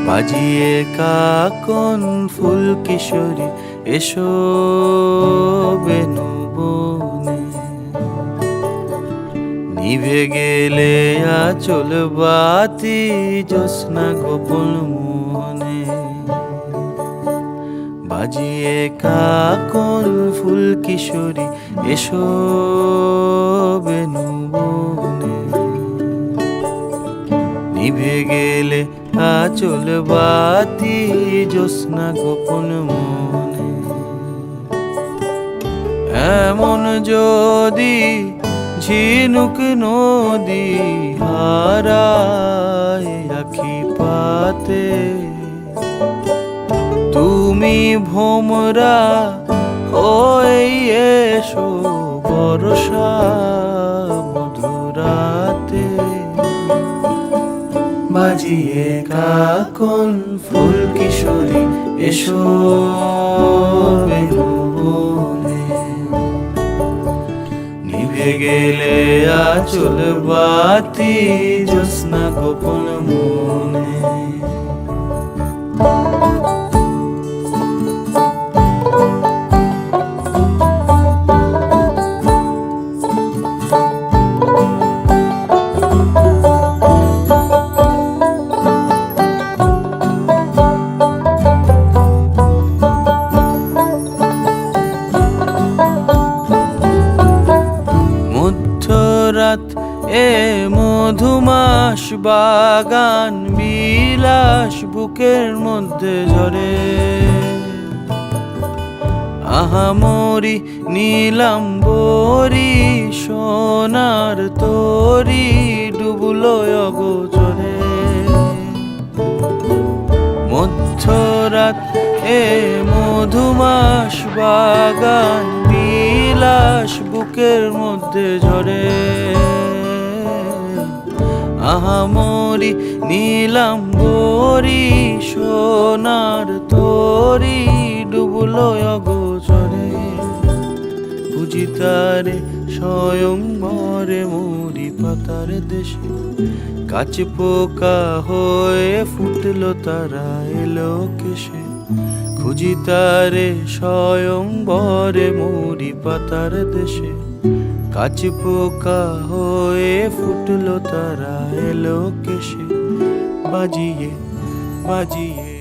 বাজিয়ে কাকন ফুল কিশোরী এসো বেনু বনে, নিভে গেলে আচল বাতি জ্যোৎস্না গোপন মনে। বাজিয়ে কাকন ফুল কিশোরী এসো বেনু বনে, নিভে গেলে আচল বাতি জ্যোৎস্না গোপন মনে। এমন যদি ঝিনুক নদী হারায় আখি পাতে, তুমি ভোমরা হয়ে এসো বর্ষা মধুরাতে। বাজিয়ে কাকন ফুল কিশোরী এসো বেনু বনে, নিভে গেলে আচল বাতি জ্যোৎস্না গোপন মনে। রাত এ মধুমাস বাগান বিলাস বুকের মধ্যে ঝরে, আহামরি নীলাম্বরী সোনার তরি ডুবলো অগোচরে। মধ্যরাত এ মধুমাস বাগান বিলাস বুকের মধ্যে ঝরে, আহামরি নীলাম্বরী সোনার তরি ডুবলো অগোচরে। বুঝি তারে স্বয়ংবরে মরি পাতার দেশে, কাছ পোকা হয়ে ফুটলো তারা এলো কেশে। খুঁজি তারে স্বয়ংবরে মরি পাতার দেশে, কাছ পোকা হয়ে ফুটলো তারা এলো কেশে। বাজিয়ে বাজিয়ে